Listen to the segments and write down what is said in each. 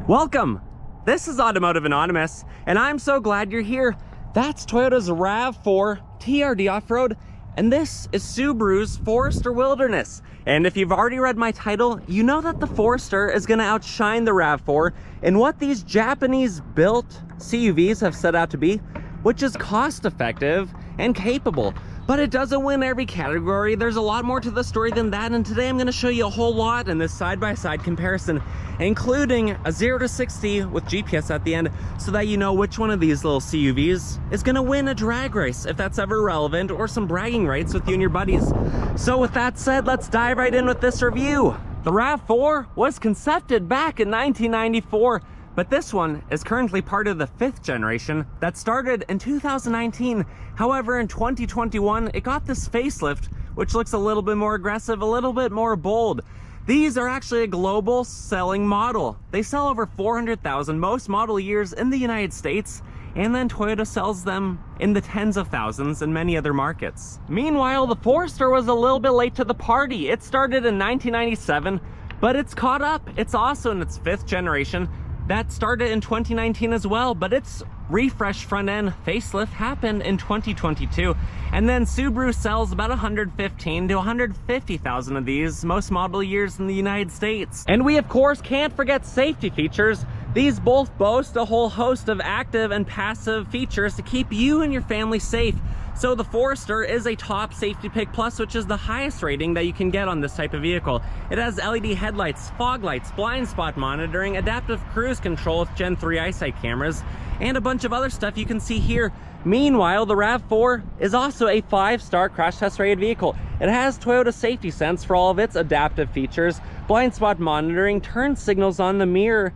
Welcome! This is Automotive Anonymous, and I'm so glad you're here. That's Toyota's RAV4 TRD Off-Road, and this is Subaru's Forester Wilderness. And if you've already read my title, you know that the Forester is going to outshine the RAV4 in what these Japanese-built CUVs have set out to be, which is cost-effective and capable. But it doesn't win every category. There's a lot more to the story than that, and today I'm going to show you a whole lot in this side-by-side comparison, including a 0 to 60 with GPS at the end, so that you know which one of these little CUVs is going to win a drag race, if that's ever relevant, or some bragging rights with you and your buddies. So with that said, let's dive right in with this review. The RAV4 was conceived back in 1994, but this one is currently part of the 5th generation that started in 2019. However, in 2021, it got this facelift, which looks a little bit more aggressive, a little bit more bold. These are actually a global selling model. They sell over 400,000 most model years in the United States, and then Toyota sells them in the tens of thousands in many other markets. Meanwhile, the Forester was a little bit late to the party. It started in 1997, but it's caught up. It's also in its 5th generation. That started in 2019 as well, but its refresh front end facelift happened in 2022. And then Subaru sells about 115 to 150,000 of these most model years in the United States. And we of course can't forget safety features. These both boast a whole host of active and passive features to keep you and your family safe. So the Forester is a top safety pick plus, which is the highest rating that you can get on this type of vehicle. It has LED headlights, fog lights, blind spot monitoring, adaptive cruise control with Gen 3 eyesight cameras, and a bunch of other stuff you can see here. Meanwhile, the RAV4 is also a 5-star crash test rated vehicle. It has Toyota Safety Sense for all of its adaptive features, blind spot monitoring, turn signals on the mirror,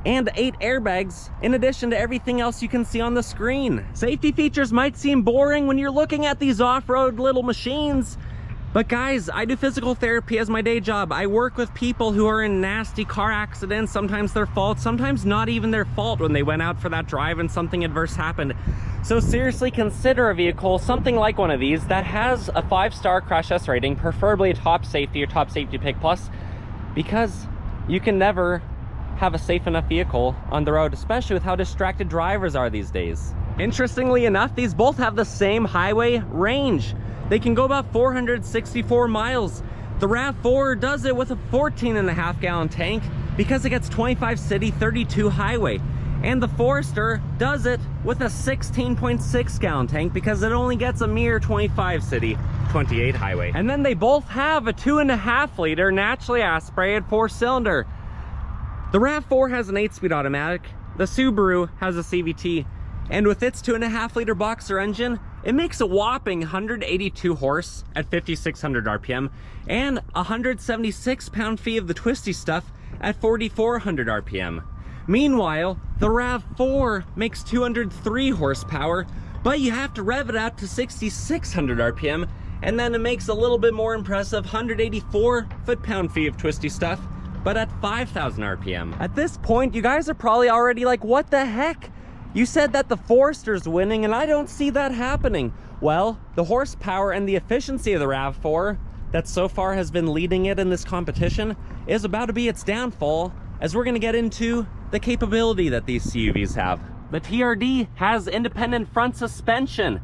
and 8 airbags, in addition to everything else you can see on the screen. Safety features might seem boring when you're looking at these off-road little machines, but guys, I do physical therapy as my day job. I work with people who are in nasty car accidents, sometimes their fault, sometimes not even their fault when they went out for that drive and something adverse happened. So seriously consider a vehicle, something like one of these, that has a 5-star crash test rating, preferably a top safety or top safety pick plus, because you can never have a safe enough vehicle on the road, especially with how distracted drivers are these days. Interestingly enough, these both have the same highway range. They can go about 464 miles. The RAV4 does it with a 14.5 gallon tank because it gets 25 city, 32 highway. And the Forester does it with a 16.6 gallon tank because it only gets a mere 25 city, 28 highway. And then they both have a 2.5 liter naturally aspirated 4-cylinder. The RAV4 has an 8-speed automatic, the Subaru has a CVT, and with its 2.5 liter boxer engine, it makes a whopping 182 horse at 5,600 RPM and 176 pound-feet of the twisty stuff at 4,400 RPM. Meanwhile, the RAV4 makes 203 horsepower, but you have to rev it out to 6,600 RPM, and then it makes a little bit more impressive 184 foot-pound-feet of twisty stuff, but at 5,000 RPM. At this point, you guys are probably already like, what the heck? You said that the Forester's winning, and I don't see that happening. Well, the horsepower and the efficiency of the RAV4 that so far has been leading it in this competition is about to be its downfall, as we're gonna get into the capability that these CUVs have. The TRD has independent front suspension,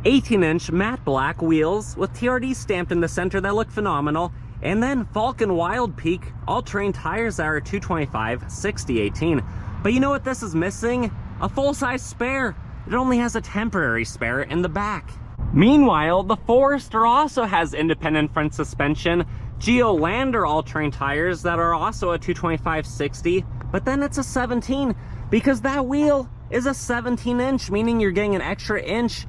18-inch matte black wheels with TRD stamped in the center that look phenomenal, and then Falcon Wild Peak all-terrain tires that are 225 60/18. But you know what this is missing? A full-size spare. It only has a temporary spare in the back. Meanwhile, the Forester also has independent front suspension, Geolander all-terrain tires that are also a 225 60, but then it's a 17 because that wheel is a 17-inch, meaning you're getting an extra inch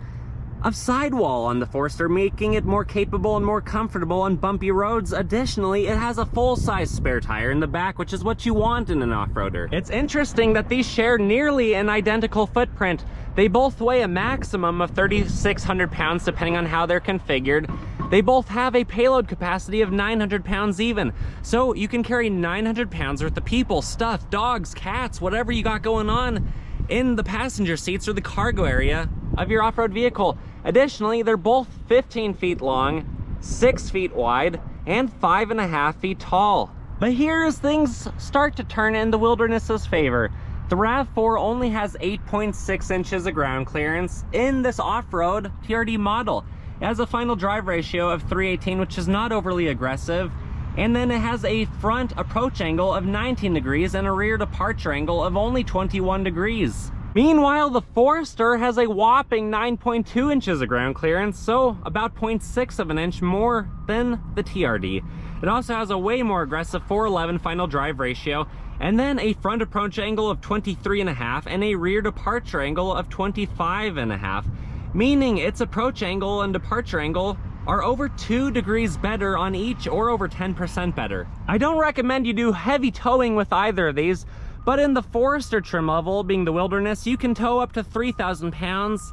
of sidewall on the Forester, making it more capable and more comfortable on bumpy roads. Additionally, it has a full-size spare tire in the back, which is what you want in an off-roader. It's interesting that these share nearly an identical footprint. They both weigh a maximum of 3,600 pounds depending on how they're configured. They both have a payload capacity of 900 pounds even. So you can carry 900 pounds worth of people, stuff, dogs, cats, whatever you got going on in the passenger seats or the cargo area of your off-road vehicle. Additionally, they're both 15 feet long, 6 feet wide, and 5.5 feet tall. But here's things start to turn in the Wilderness's favor. The RAV4 only has 8.6 inches of ground clearance in this off-road TRD model. It has a final drive ratio of 318, which is not overly aggressive. And then it has a front approach angle of 19 degrees and a rear departure angle of only 21 degrees. Meanwhile, the Forester has a whopping 9.2 inches of ground clearance, so about 0.6 of an inch more than the TRD. It also has a way more aggressive 411 final drive ratio, and then a front approach angle of 23.5 and a rear departure angle of 25.5, meaning its approach angle and departure angle are over 2 degrees better on each, or over 10% better. I don't recommend you do heavy towing with either of these, but in the Forester trim level, being the Wilderness, you can tow up to 3,000 pounds.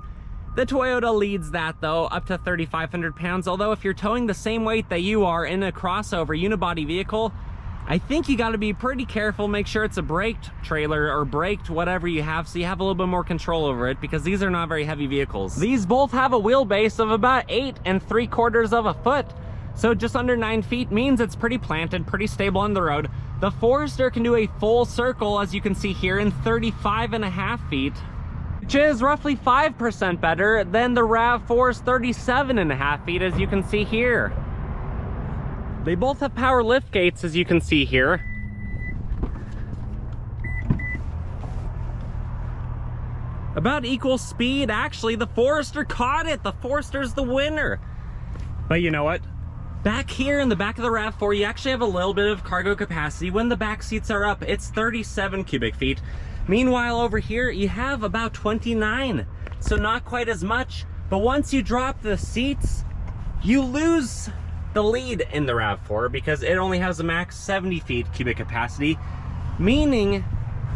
The Toyota leads that though, up to 3,500 pounds, although if you're towing the same weight that you are in a crossover unibody vehicle, I think you gotta be pretty careful, make sure it's a braked trailer or braked whatever you have, so you have a little bit more control over it, because these are not very heavy vehicles. These both have a wheelbase of about 8 3/4 foot, so just under 9 feet means it's pretty planted, pretty stable on the road. The Forester can do a full circle, as you can see here, in 35.5 feet, which is roughly 5% better than the RAV4's 37.5 feet, as you can see here. They both have power lift gates, as you can see here. About equal speed, actually. The Forester caught it. The Forester's the winner. But you know what? Back here in the back of the RAV4, you actually have a little bit of cargo capacity. When the back seats are up, it's 37 cubic feet. Meanwhile, over here, you have about 29. So not quite as much. But once you drop the seats, you lose the lead in the RAV4, because it only has a max 70 feet cubic capacity, meaning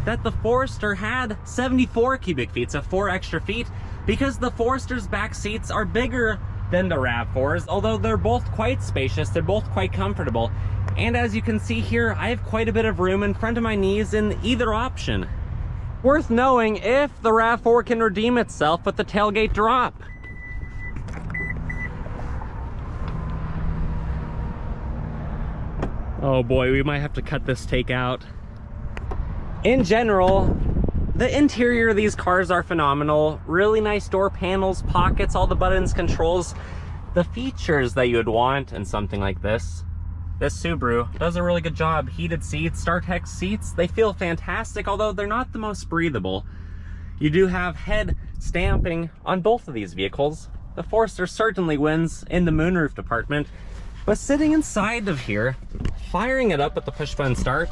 that the Forester had 74 cubic feet, so 4 extra feet, because the Forester's back seats are bigger than the RAV4's, although they're both quite spacious, they're both quite comfortable. And as you can see here, I have quite a bit of room in front of my knees in either option. Worth knowing if the RAV4 can redeem itself with the tailgate drop. Oh boy, we might have to cut this take out. In general, the interior of these cars are phenomenal. Really nice door panels, pockets, all the buttons, controls. The features that you would want in something like this. This Subaru does a really good job. Heated seats, StarTech seats, they feel fantastic, although they're not the most breathable. You do have head stamping on both of these vehicles. The Forester certainly wins in the moonroof department. But sitting inside of here, firing it up with the push button start,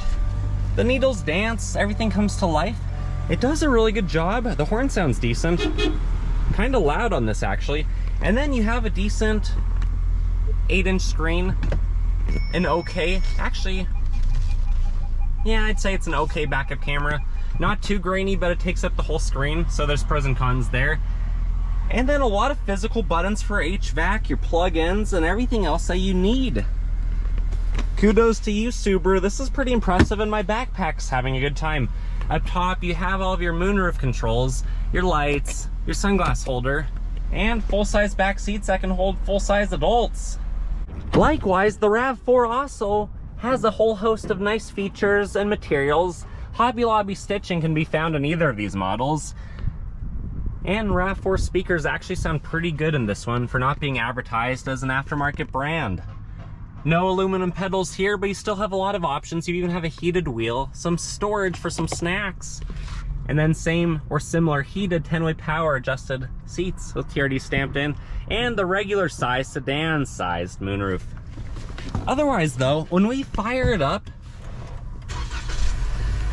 the needles dance, everything comes to life. It does a really good job. The horn sounds decent. Kind of loud on this actually. And then you have a decent 8-inch screen. An okay, actually, yeah, I'd say it's an okay backup camera. Not too grainy, but it takes up the whole screen, so there's pros and cons there. And then a lot of physical buttons for HVAC, your plug-ins, and everything else that you need. Kudos to you, Subaru. This is pretty impressive, and my backpack's having a good time. Up top, you have all of your moonroof controls, your lights, your sunglass holder, and full-size back seats that can hold full-size adults. Likewise, the RAV4 also has a whole host of nice features and materials. Hobby Lobby stitching can be found in either of these models. And RAV4 speakers actually sound pretty good in this one for not being advertised as an aftermarket brand. No aluminum pedals here, but you still have a lot of options. You even have a heated wheel, some storage for some snacks, and then same or similar heated 10-way power adjusted seats with TRD stamped in, and the regular size sedan sized moonroof. Otherwise though, when we fire it up,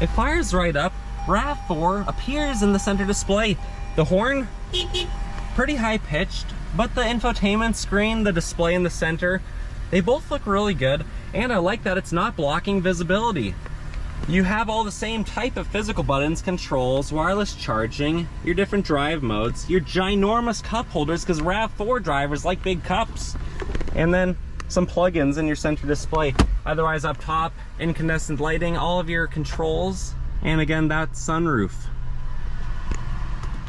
it fires right up. RAV4 appears in the center display. The horn, pretty high pitched, but the infotainment screen, the display in the center, they both look really good, and I like that it's not blocking visibility. You have all the same type of physical buttons, controls, wireless charging, your different drive modes, your ginormous cup holders, because RAV4 drivers like big cups, and then some plugins in your center display. Otherwise up top, incandescent lighting, all of your controls, and again, that sunroof.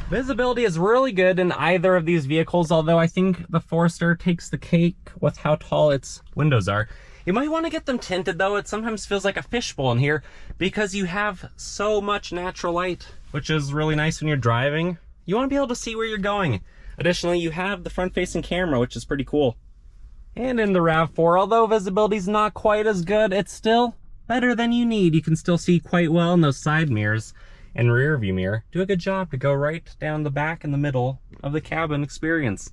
Visibility is really good in either of these vehicles, although I think the Forester takes the cake with how tall its windows are. You might want to get them tinted though. It sometimes feels like a fishbowl in here because you have so much natural light, which is really nice when you're driving. You want to be able to see where you're going. Additionally, you have the front-facing camera, which is pretty cool. And in the RAV4, although visibility's not quite as good, it's still better than you need. You can still see quite well in those side mirrors and rear view mirror. Do a good job to go right down the back and the middle of the cabin experience.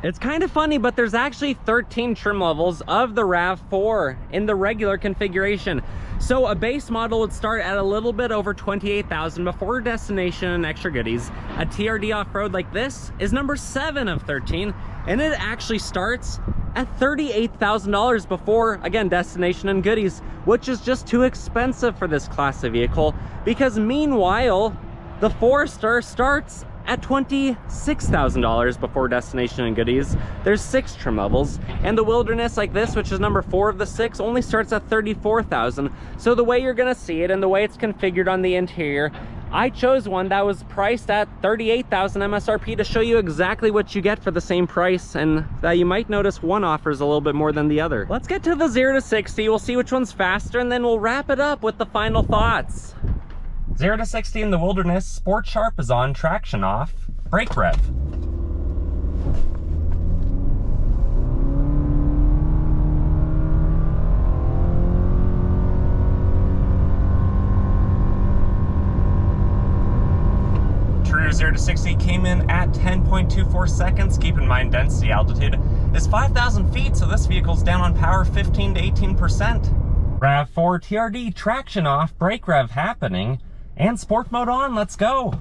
It's kind of funny, but there's actually 13 trim levels of the RAV4 in the regular configuration. So a base model would start at a little bit over $28,000 before destination and extra goodies. A TRD off-road like this is number 7 of 13, and it actually starts at $38,000 before, again, destination and goodies, which is just too expensive for this class of vehicle, because meanwhile, the Forester starts at $26,000 before destination and goodies. There's 6 trim levels, and the Wilderness like this, which is number 4 of the 6, only starts at $34,000. So the way you're gonna see it and the way it's configured on the interior, I chose one that was priced at $38,000 MSRP to show you exactly what you get for the same price, and that you might notice one offers a little bit more than the other. Let's get to the 0 to 60. We'll see which one's faster, and then we'll wrap it up with the final thoughts. 0 to 60 in the Wilderness, Sport Sharp is on, traction off, brake rev. True 0 to 60 came in at 10.24 seconds. Keep in mind density altitude is 5,000 feet, so this vehicle's down on power 15 to 18%. RAV4 TRD, traction off, brake rev happening, and sport mode on. Let's go.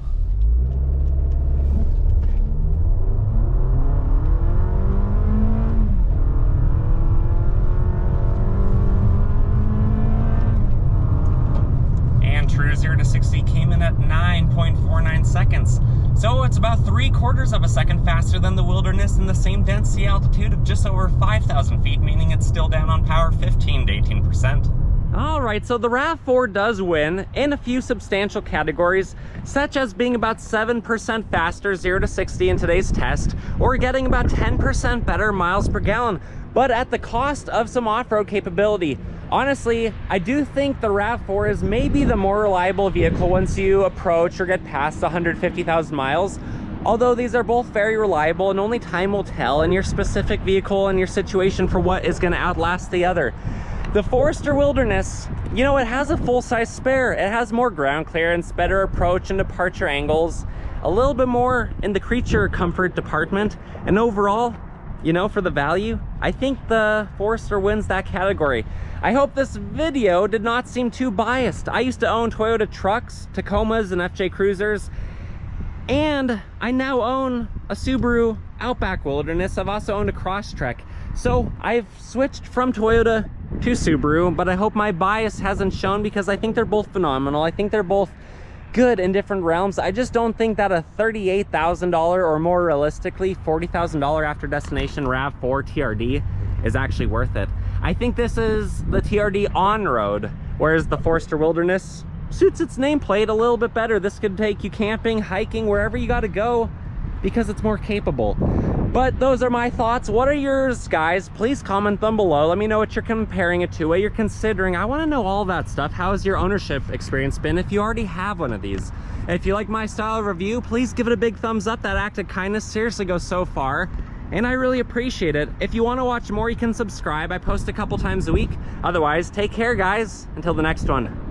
And true 0 to 60 came in at 9.49 seconds. So it's about 3/4 of a second faster than the Wilderness in the same density altitude of just over 5,000 feet, meaning it's still down on power 15 to 18%. Alright, so the RAV4 does win in a few substantial categories, such as being about 7% faster 0 to 60 in today's test, or getting about 10% better miles per gallon, but at the cost of some off-road capability. Honestly, I do think the RAV4 is maybe the more reliable vehicle once you approach or get past 150,000 miles. Although these are both very reliable, and only time will tell in your specific vehicle and your situation for what is going to outlast the other. The Forester Wilderness, you know, it has a full-size spare. It has more ground clearance, better approach and departure angles, a little bit more in the creature comfort department, and overall, you know, for the value, I think the Forester wins that category. I hope this video did not seem too biased. I used to own Toyota trucks, Tacomas, and FJ Cruisers, and I now own a Subaru Outback Wilderness. I've also owned a Crosstrek. So I've switched from Toyota to Subaru, but I hope my bias hasn't shown, because I think they're both phenomenal. I think they're both good in different realms. I just don't think that a $38,000 or more realistically $40,000 after destination RAV4 TRD is actually worth it. I think this is the TRD on-road, whereas the Forester Wilderness suits its nameplate a little bit better. This could take you camping, hiking, wherever you gotta go, because it's more capable. But those are my thoughts. What are yours, guys? Please comment them below. Let me know what you're comparing it to, what you're considering. I want to know all that stuff. How has your ownership experience been if you already have one of these? If you like my style of review, please give it a big thumbs up. That act of kindness seriously goes so far, and I really appreciate it. If you want to watch more, you can subscribe. I post a couple times a week. Otherwise, take care, guys. Until the next one.